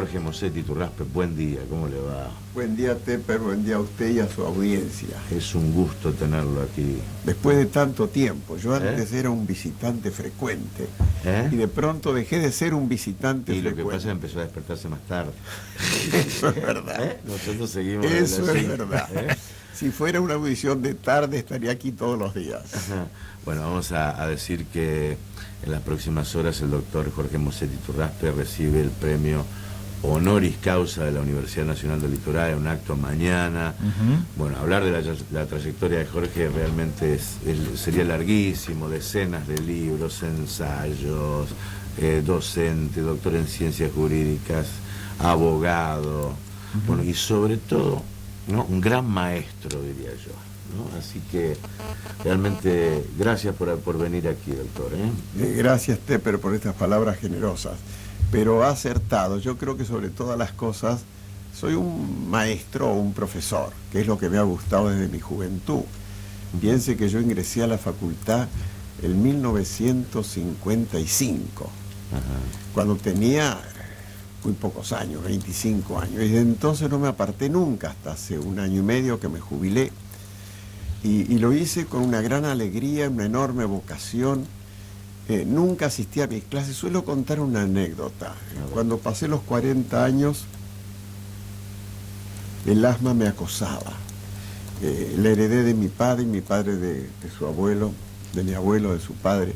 Jorge Mossetti Turraspe, buen día, ¿cómo le va? Buen día, Tepper, buen día a usted y a su audiencia. Es un gusto tenerlo aquí. Después de tanto tiempo, yo antes era un visitante frecuente y de pronto dejé de ser un visitante frecuente. Y lo que pasa es que empezó a despertarse más tarde. Eso es verdad. Nosotros seguimos. Eso es verdad. Si fuera una audición de tarde, estaría aquí todos los días. Ajá. Bueno, vamos a decir que en las próximas horas el doctor Jorge Mossetti Turraspe recibe el premio honoris causa de la Universidad Nacional del Litoral, un acto mañana. Bueno, hablar de la trayectoria de Jorge realmente sería larguísimo, decenas de libros, ensayos, docente, doctor en ciencias jurídicas, abogado, bueno, y sobre todo, ¿no?, un gran maestro, diría yo, ¿no? Así que realmente gracias por venir aquí, doctor. Gracias, Tepper, por estas palabras generosas. Pero ha acertado. Yo creo que sobre todas las cosas soy un maestro o un profesor, que es lo que me ha gustado desde mi juventud. Piense que yo ingresé a la facultad en 1955, cuando tenía muy pocos años, 25 años, y desde entonces no me aparté nunca, hasta hace 1 año y medio que me jubilé, y lo hice con una gran alegría, una enorme vocación. Nunca asistí a mis clases. Suelo contar una anécdota. Cuando pasé los 40 años, el asma me acosaba. La heredé de mi padre de su abuelo, de mi abuelo, de su padre.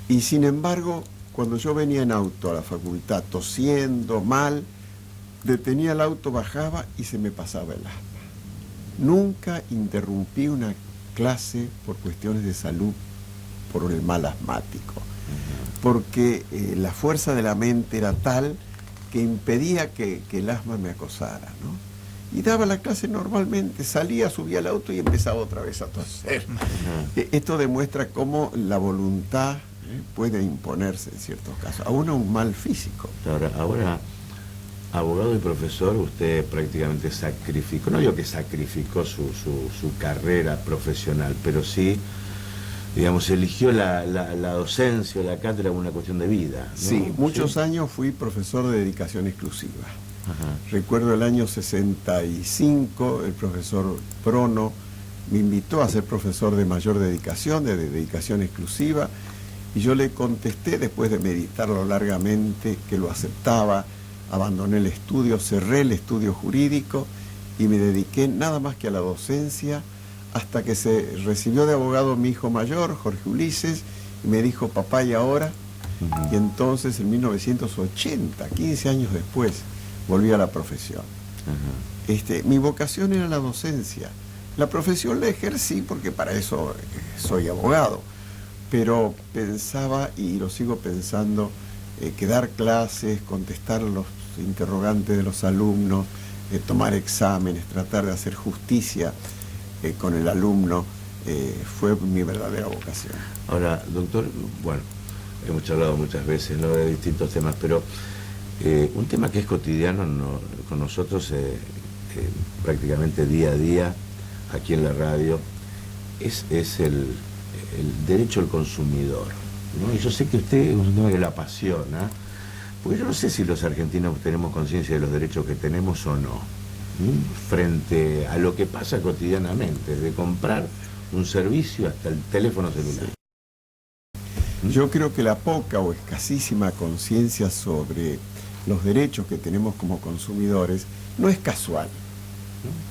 Y sin embargo, cuando yo venía en auto a la facultad, tosiendo, mal, detenía el auto, bajaba y se me pasaba el asma. Nunca interrumpí una clase por cuestiones de salud, por el mal asmático, porque la fuerza de la mente era tal que impedía que el asma me acosara, ¿no? Y daba la clase normalmente, salía, subía al auto y empezaba otra vez a toser. Esto demuestra cómo la voluntad puede imponerse en ciertos casos, aún a un mal físico. Ahora, abogado y profesor, usted prácticamente sacrificó, no digo que sacrificó su carrera profesional, pero sí, digamos, eligió la docencia o la cátedra como una cuestión de vida, ¿no? Sí, muchos años fui profesor de dedicación exclusiva. Recuerdo el año 65, el profesor Prono me invitó a ser profesor de mayor dedicación, de dedicación exclusiva, y yo le contesté, después de meditarlo largamente, que lo aceptaba. Abandoné el estudio, cerré el estudio jurídico y me dediqué nada más que a la docencia, hasta que se recibió de abogado mi hijo mayor, Jorge Ulises, y me dijo, papá, ¿y ahora? Y entonces, en 1980, 15 años después, volví a la profesión. Mi vocación era la docencia. La profesión la ejercí porque para eso soy abogado, pero pensaba, y lo sigo pensando, que dar clases, contestar los interrogantes de los alumnos, tomar exámenes, tratar de hacer justicia con el alumno, fue mi verdadera vocación. Ahora, doctor, bueno, hemos charlado muchas veces, ¿no?, de distintos temas, pero un tema que es cotidiano con nosotros prácticamente día a día aquí en la radio es el derecho al consumidor, ¿no? Y yo sé que usted es un tema que le apasiona, porque yo no sé si los argentinos tenemos conciencia de los derechos que tenemos o no, frente a lo que pasa cotidianamente, de comprar un servicio hasta el teléfono celular. Yo creo que la poca o escasísima conciencia sobre los derechos que tenemos como consumidores no es casual.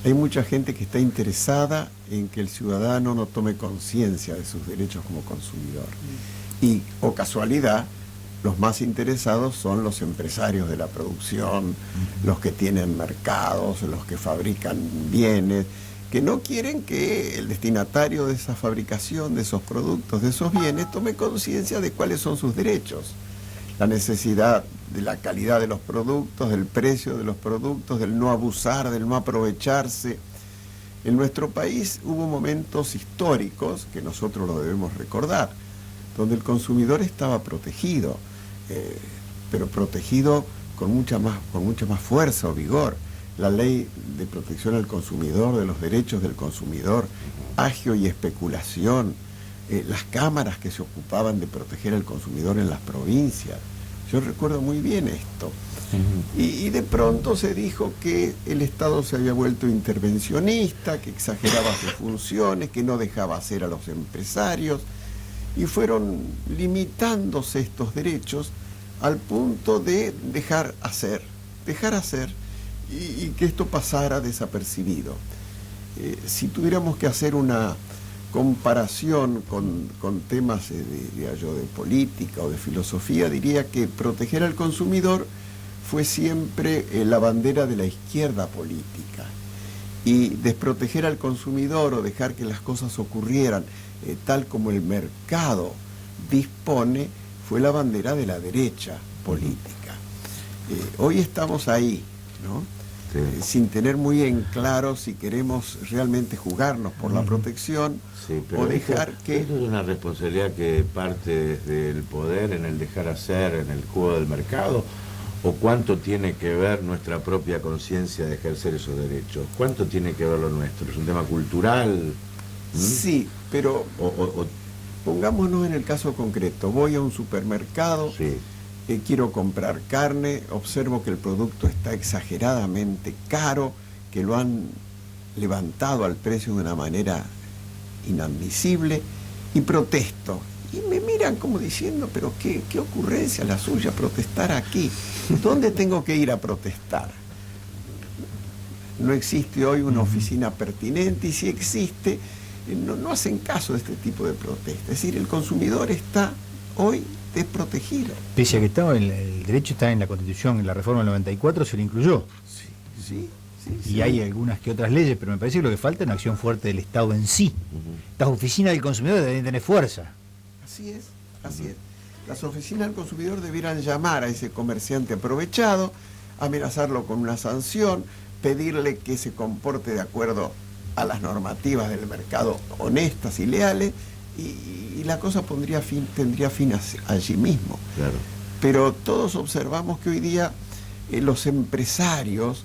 Hay mucha gente que está interesada en que el ciudadano no tome conciencia de sus derechos como consumidor. Y, o casualidad, los más interesados son los empresarios de la producción, los que tienen mercados, los que fabrican bienes, que no quieren que el destinatario de esa fabricación, de esos productos, de esos bienes, tome conciencia de cuáles son sus derechos. La necesidad de la calidad de los productos, del precio de los productos, del no abusar, del no aprovecharse. En nuestro país hubo momentos históricos, que nosotros lo debemos recordar, donde el consumidor estaba protegido, pero protegido con mucha más fuerza o vigor. La ley de protección al consumidor, de los derechos del consumidor, agio y especulación, las cámaras que se ocupaban de proteger al consumidor en las provincias. Yo recuerdo muy bien esto. Y de pronto se dijo que el Estado se había vuelto intervencionista, que exageraba sus funciones, que no dejaba hacer a los empresarios, y fueron limitándose estos derechos al punto de dejar hacer, y que esto pasara desapercibido. Si tuviéramos que hacer una comparación con temas diría yo, de política o de filosofía, diría que proteger al consumidor fue siempre la bandera de la izquierda política, y desproteger al consumidor o dejar que las cosas ocurrieran tal como el mercado dispone fue la bandera de la derecha política. Hoy estamos ahí, ¿no? Sí. Sin tener muy en claro si queremos realmente jugarnos por la protección, sí, o dejar que... Esto es una responsabilidad que parte desde el poder, en el dejar hacer, en el juego del mercado, o cuánto tiene que ver nuestra propia conciencia de ejercer esos derechos, cuánto tiene que ver lo nuestro, es un tema cultural. Sí, pero pongámonos en el caso concreto. Voy a un supermercado, sí, quiero comprar carne, observo que el producto está exageradamente caro, que lo han levantado al precio de una manera inadmisible, y protesto. Y me miran como diciendo, pero qué ocurrencia la suya protestar aquí. ¿Dónde tengo que ir a protestar? No existe hoy una oficina pertinente, y si existe, no hacen caso de este tipo de protestas. Es decir, el consumidor está hoy desprotegido. Pese a que el derecho está en la Constitución, en la reforma del 94 se lo incluyó. Sí. Y hay algunas que otras leyes, pero me parece que lo que falta es una acción fuerte del Estado en sí. Estas oficinas del consumidor deben tener fuerza. Así es. Las oficinas del consumidor debieran llamar a ese comerciante aprovechado, amenazarlo con una sanción, pedirle que se comporte de acuerdo a las normativas del mercado honestas y leales, y la cosa tendría fin allí mismo. Claro. Pero todos observamos que hoy día los empresarios,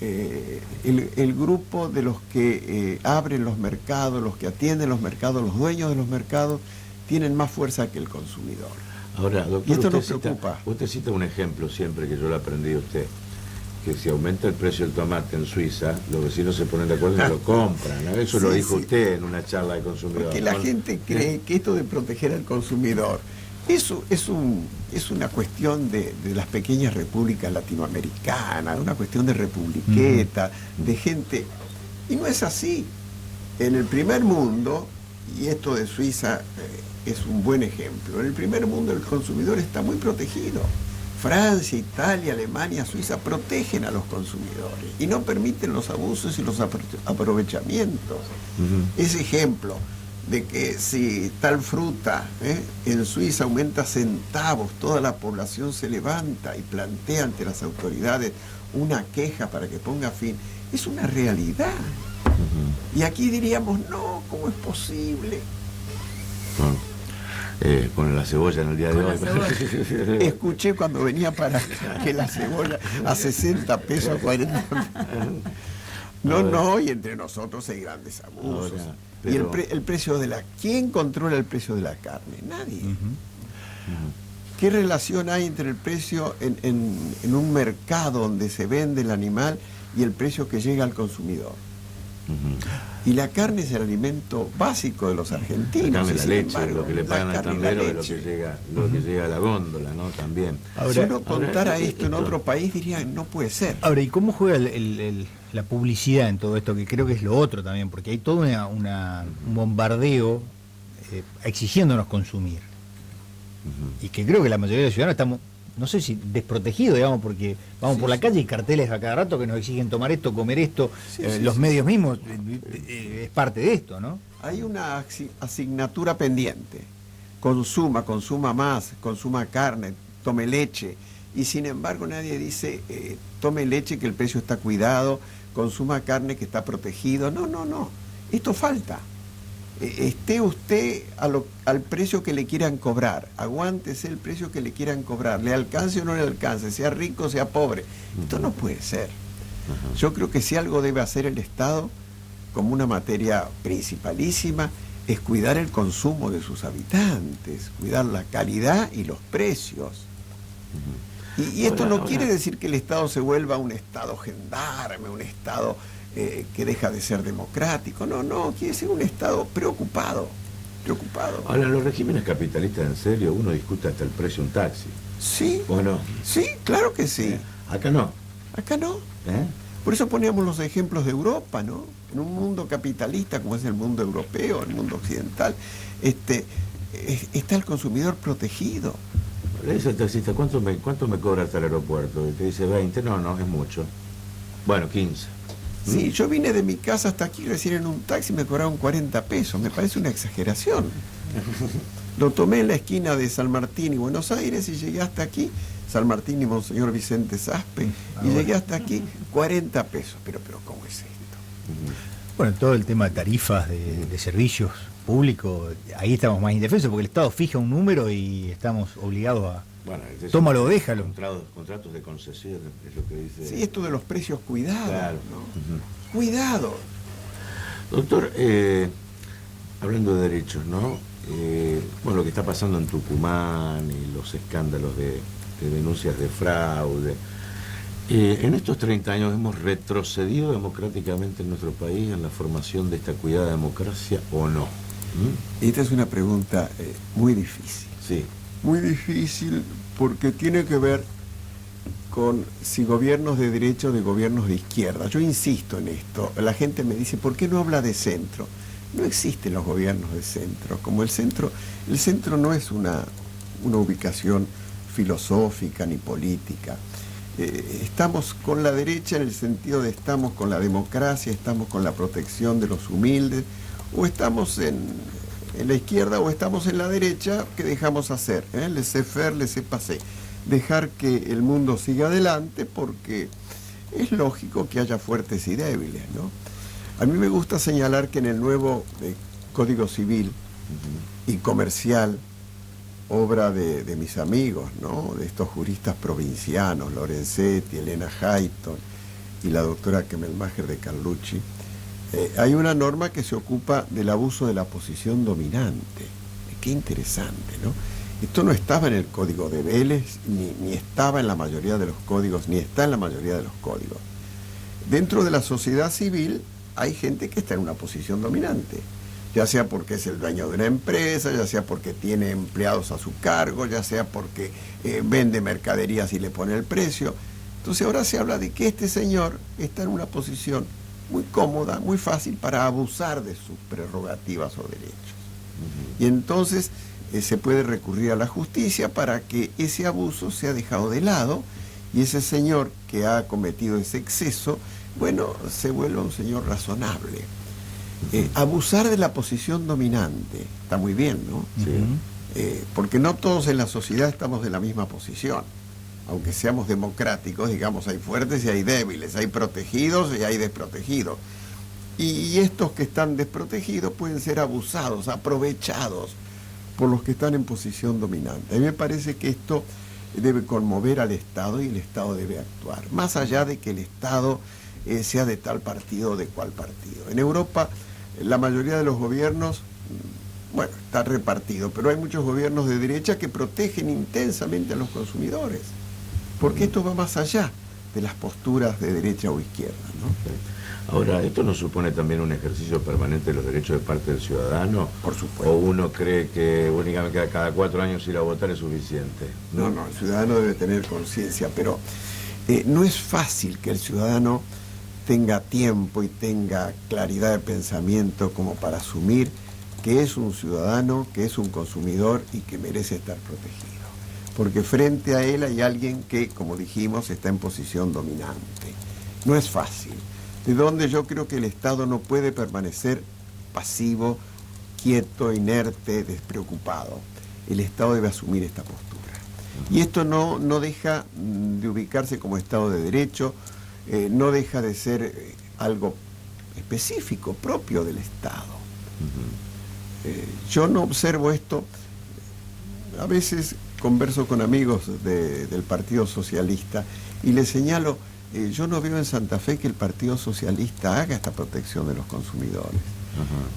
el grupo de los que abren los mercados, los que atienden los mercados, los dueños de los mercados, tienen más fuerza que el consumidor. Ahora, doctor, y esto nos preocupa. Usted cita un ejemplo siempre que yo lo aprendí de usted, que si aumenta el precio del tomate en Suiza, los vecinos se ponen de acuerdo y lo compran, ¿no? Eso sí, lo dijo usted en una charla de consumidor. Porque la gente cree que esto de proteger al consumidor, eso es una cuestión de las pequeñas repúblicas latinoamericanas, una cuestión de republiqueta, de gente... Y no es así. En el primer mundo, y esto de Suiza es un buen ejemplo, en el primer mundo el consumidor está muy protegido. Francia, Italia, Alemania, Suiza protegen a los consumidores y no permiten los abusos y los aprovechamientos. Ese ejemplo de que si tal fruta en Suiza aumenta centavos, toda la población se levanta y plantea ante las autoridades una queja para que ponga fin, es una realidad. Y aquí diríamos, no, ¿cómo es posible? Con la cebolla en el día de hoy. Escuché cuando venía para que la cebolla a 60 pesos, a 40 No, y entre nosotros hay grandes abusos. Ahora, pero... Y el precio de ¿quién controla el precio de la carne? Nadie. ¿Qué relación hay entre el precio en un mercado donde se vende el animal y el precio que llega al consumidor? Y la carne es el alimento básico de los argentinos. La carne, la leche, lo que le pagan al tambero de lo que llega a la góndola, ¿no? También. Ahora, si uno contara esto en otro país, diría, no puede ser. Ahora, ¿y cómo juega la publicidad en todo esto? Que creo que es lo otro también, porque hay todo un bombardeo exigiéndonos consumir. Y que creo que la mayoría de los ciudadanos estamos, no sé si desprotegidos, digamos, porque vamos por la calle y carteles a cada rato que nos exigen tomar esto, comer esto, los medios mismos, es parte de esto, ¿no? Hay una asignatura pendiente. Consuma más, consuma carne, tome leche. Y sin embargo nadie dice, tome leche que el precio está cuidado, consuma carne que está protegido. No. Esto falta. Esté usted al precio que le quieran cobrar, aguántese el precio que le quieran cobrar, le alcance o no le alcance, sea rico o sea pobre. Esto no puede ser. Yo creo que si algo debe hacer el Estado, como una materia principalísima, es cuidar el consumo de sus habitantes, cuidar la calidad y los precios. Y esto no quiere decir que el Estado se vuelva un Estado gendarme, un Estado que deja de ser democrático. No, quiere ser un Estado preocupado. Ahora, los regímenes capitalistas, en serio, uno discute hasta el precio de un taxi. Sí. ¿O no? Sí, claro que sí. Acá no. Acá no. Por eso poníamos los ejemplos de Europa, ¿no? En un mundo capitalista como es el mundo europeo, el mundo occidental, está el consumidor protegido. Le dice al taxista, ¿cuánto me cobra hasta el aeropuerto? Y te dice 20, no, es mucho. Bueno, 15. Sí, yo vine de mi casa hasta aquí recién en un taxi me cobraron 40 pesos, me parece una exageración. Lo tomé en la esquina de San Martín y Buenos Aires y llegué hasta aquí, San Martín y Monseñor Vicente Saspe, y llegué hasta aquí 40 pesos. Pero ¿cómo es esto? Bueno, todo el tema de tarifas de servicios públicos, ahí estamos más indefensos porque el Estado fija un número y estamos obligados a... Bueno, tómalo o déjalo. Contratos de concesión, es lo que dice. Sí, esto de los precios, cuidado. Claro. ¿No? Cuidado. Doctor, hablando de derechos, ¿no? Bueno, lo que está pasando en Tucumán y los escándalos de denuncias de fraude. En estos 30 años hemos retrocedido democráticamente en nuestro país en la formación de esta cuidada democracia, ¿o no? Esta es una pregunta muy difícil. Sí. Muy difícil porque tiene que ver con si gobiernos de derecha o de gobiernos de izquierda. Yo insisto en esto. La gente me dice, ¿por qué no habla de centro? No existen los gobiernos de centro. Como el centro no es una ubicación filosófica ni política. Estamos con la derecha en el sentido de estamos con la democracia, estamos con la protección de los humildes, o estamos en la izquierda o estamos en la derecha, que dejamos hacer, laissez-faire, laissez-passer, dejar que el mundo siga adelante porque es lógico que haya fuertes y débiles, ¿no? A mí me gusta señalar que en el nuevo Código Civil y Comercial, obra de mis amigos, ¿no? De estos juristas provincianos, Lorenzetti, Elena Hayton y la doctora Kemelmacher de Carlucci, hay una norma que se ocupa del abuso de la posición dominante. Qué interesante, ¿no? Esto no estaba en el Código de Vélez, ni estaba en la mayoría de los códigos, ni está en la mayoría de los códigos. Dentro de la sociedad civil hay gente que está en una posición dominante, ya sea porque es el dueño de una empresa, ya sea porque tiene empleados a su cargo, ya sea porque vende mercaderías y le pone el precio. Entonces ahora se habla de que este señor está en una posición muy cómoda, muy fácil para abusar de sus prerrogativas o derechos. Y entonces se puede recurrir a la justicia para que ese abuso sea dejado de lado y ese señor que ha cometido ese exceso, bueno, se vuelva un señor razonable. Abusar de la posición dominante está muy bien, ¿no? Sí. Porque no todos en la sociedad estamos en la misma posición. Aunque seamos democráticos, digamos, hay fuertes y hay débiles, hay protegidos y hay desprotegidos. Y estos que están desprotegidos pueden ser abusados, aprovechados por los que están en posición dominante. A mí me parece que esto debe conmover al Estado y el Estado debe actuar, más allá de que el Estado sea de tal partido o de cual partido. En Europa, la mayoría de los gobiernos, bueno, está repartido, pero hay muchos gobiernos de derecha que protegen intensamente a los consumidores. Porque esto va más allá de las posturas de derecha o izquierda, ¿no? Ahora, ¿esto no supone también un ejercicio permanente de los derechos de parte del ciudadano? Por supuesto. ¿O uno cree que únicamente cada 4 años ir a votar es suficiente? No, el ciudadano debe tener conciencia, pero no es fácil que el ciudadano tenga tiempo y tenga claridad de pensamiento como para asumir que es un ciudadano, que es un consumidor y que merece estar protegido. Porque frente a él hay alguien que, como dijimos, está en posición dominante. No es fácil. De donde yo creo que el Estado no puede permanecer pasivo, quieto, inerte, despreocupado. El Estado debe asumir esta postura. Y esto no deja de ubicarse como Estado de Derecho, no deja de ser algo específico, propio del Estado. Yo no observo esto. A veces converso con amigos del Partido Socialista y les señalo, yo no veo en Santa Fe que el Partido Socialista haga esta protección de los consumidores,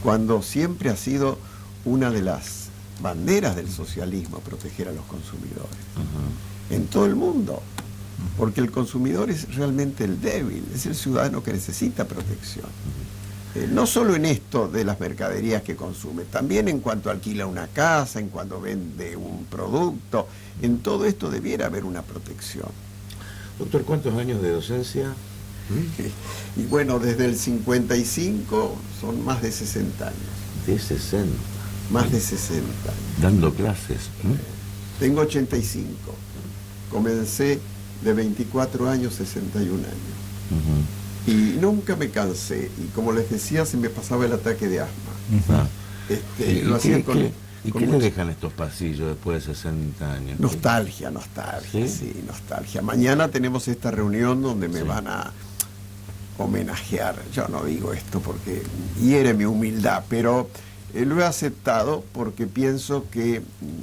cuando siempre ha sido una de las banderas del socialismo proteger a los consumidores. en todo el mundo, porque el consumidor es realmente el débil, es el ciudadano que necesita protección. No solo en esto de las mercaderías que consume, también en cuanto alquila una casa, en cuanto vende un producto, en todo esto debiera haber una protección. Doctor, ¿cuántos años de docencia? Y bueno, desde el 55 son más de 60 años. De 60. Más de 60. Dando clases. Tengo 85. Comencé de 24 años, 61 años. Y nunca me cansé. Y como les decía, se me pasaba el ataque de asma. Lo hacía con... ¿Y qué le dejan estos pasillos después de 60 años? Nostalgia, ¿Sí? sí, nostalgia. Mañana tenemos esta reunión donde me van a homenajear. Yo no digo esto porque hiere mi humildad, pero lo he aceptado porque pienso que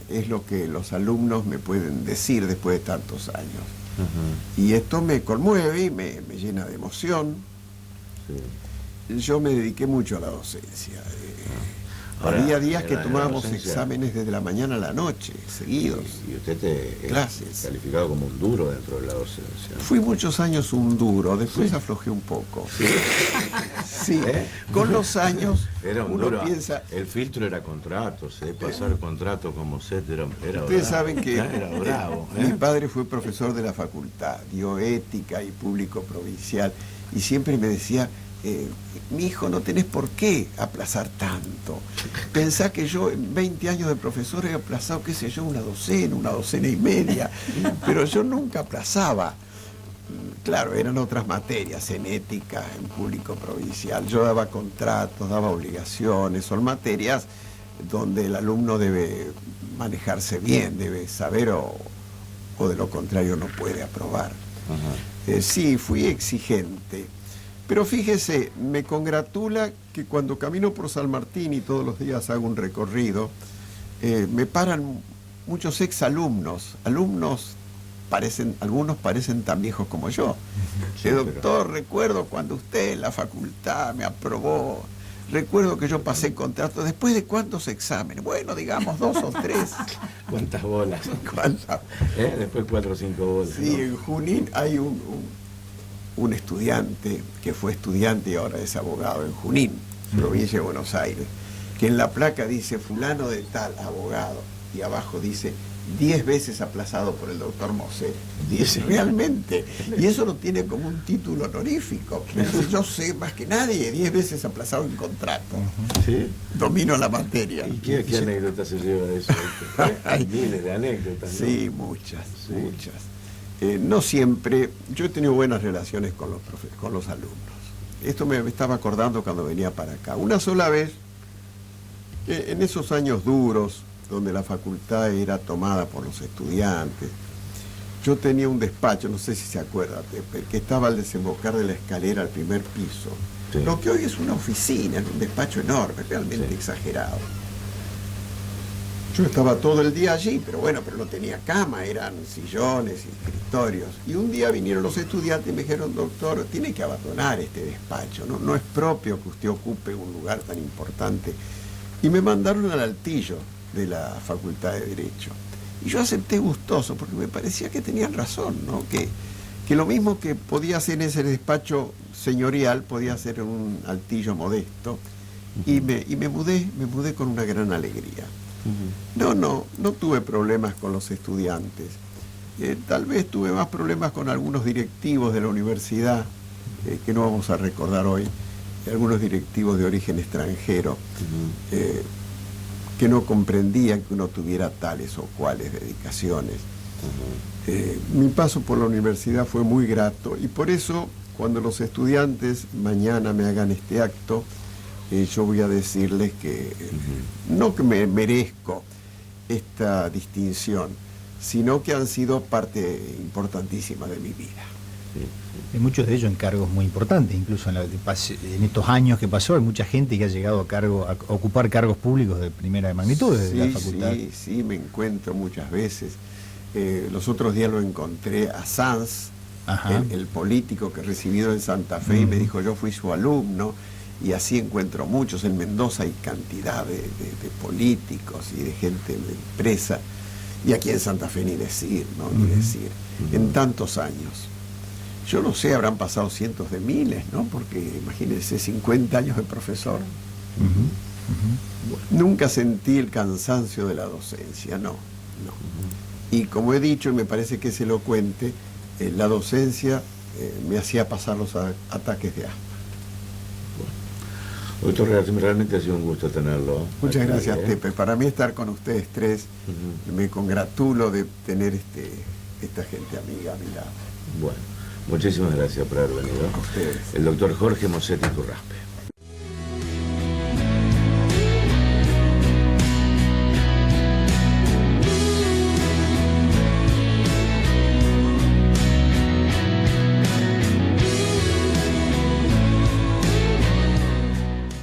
es lo que los alumnos me pueden decir después de tantos años. Y esto me conmueve y me llena de emoción. Sí. Yo me dediqué mucho a la docencia. Había días que tomábamos exámenes desde la mañana a la noche, seguidos. Y usted es calificado como un duro dentro de la docencia. Fui muchos años un duro, después aflojé un poco. Sí. Sí. Con los años era un uno duro. Piensa... El filtro era contratos, pasar contrato como set era Ustedes bravo. saben que era bravo. Mi padre fue profesor de la facultad, dio ética y público provincial, y siempre me decía... mi hijo, no tenés por qué aplazar tanto. Pensá que yo en 20 años de profesor he aplazado, qué sé yo, una docena y media, pero yo nunca aplazaba. Claro, eran otras materias, en ética, en público provincial. Yo daba contratos, daba obligaciones, son materias donde el alumno debe manejarse bien, debe saber o de lo contrario no puede aprobar. Sí, fui exigente. Pero fíjese, me congratula que cuando camino por San Martín y todos los días hago un recorrido, me paran muchos exalumnos. Algunos parecen tan viejos como yo. Sí, doctor, recuerdo cuando usted en la facultad me aprobó. Recuerdo que yo pasé contratos. ¿Después de cuántos exámenes? Bueno, digamos 2 o 3. ¿Cuántas bolas? ¿Cuántas? Después 4 o 5 bolas. Sí, ¿no? En Junín hay un estudiante que fue estudiante y ahora es abogado en Junín, provincia de Buenos Aires, que en la placa dice fulano de tal, abogado, y abajo dice 10 veces aplazado por el doctor Mosé. Dice, realmente, y eso lo tiene como un título honorífico. Dice, yo sé más que nadie, 10 veces aplazado en contrato. ¿Sí? Domino la materia. ¿Y qué anécdotas se lleva de eso? Hay miles de anécdotas, ¿no? Sí, muchas. No siempre, yo he tenido buenas relaciones con los alumnos. Esto me estaba acordando cuando venía para acá. Una sola vez, en esos años duros, donde la facultad era tomada por los estudiantes, yo tenía un despacho, no sé si se acuerdan, que estaba al desembocar de la escalera al primer piso. Sí. Lo que hoy es una oficina, un despacho enorme, realmente exagerado. Yo estaba todo el día allí, pero no tenía cama, eran sillones y escritorios. Y un día vinieron los estudiantes y me dijeron, doctor, tiene que abandonar este despacho, no es propio que usted ocupe un lugar tan importante. Y me mandaron al altillo de la Facultad de Derecho. Y yo acepté gustoso, porque me parecía que tenían razón, ¿no? Que lo mismo que podía hacer en ese despacho señorial, podía hacer en un altillo modesto. Y me mudé con una gran alegría. No tuve problemas con los estudiantes. Tal vez tuve más problemas con algunos directivos de la universidad, que no vamos a recordar hoy, algunos directivos de origen extranjero, que no comprendían que uno tuviera tales o cuales dedicaciones. Mi paso por la universidad fue muy grato y por eso, cuando los estudiantes mañana me hagan este acto, yo voy a decirles que no que me merezco esta distinción, sino que han sido parte importantísima de mi vida. Hay muchos de ellos en cargos muy importantes, incluso en estos años que pasó, hay mucha gente que ha llegado a ocupar cargos públicos de primera magnitud desde la facultad. Sí, me encuentro muchas veces. Los otros días lo encontré a Sanz, el político que recibido en Santa Fe, y me dijo, yo fui su alumno. Y así encuentro muchos. En Mendoza hay cantidad de políticos y de gente de empresa. Y aquí en Santa Fe ni decir, ¿no? Ni decir. En tantos años. Yo no sé, habrán pasado cientos de miles, ¿no? Porque imagínense, 50 años de profesor. Nunca sentí el cansancio de la docencia, no. Y como he dicho, y me parece que es elocuente, la docencia me hacía pasar los ataques de asma. Doctor, realmente ha sido un gusto tenerlo. Muchas aquí, gracias, Tepe. Para mí estar con ustedes tres, me congratulo de tener esta gente amiga a mi lado. Bueno, muchísimas gracias por haber venido. A ustedes. El doctor Jorge Mossetti Turraspe.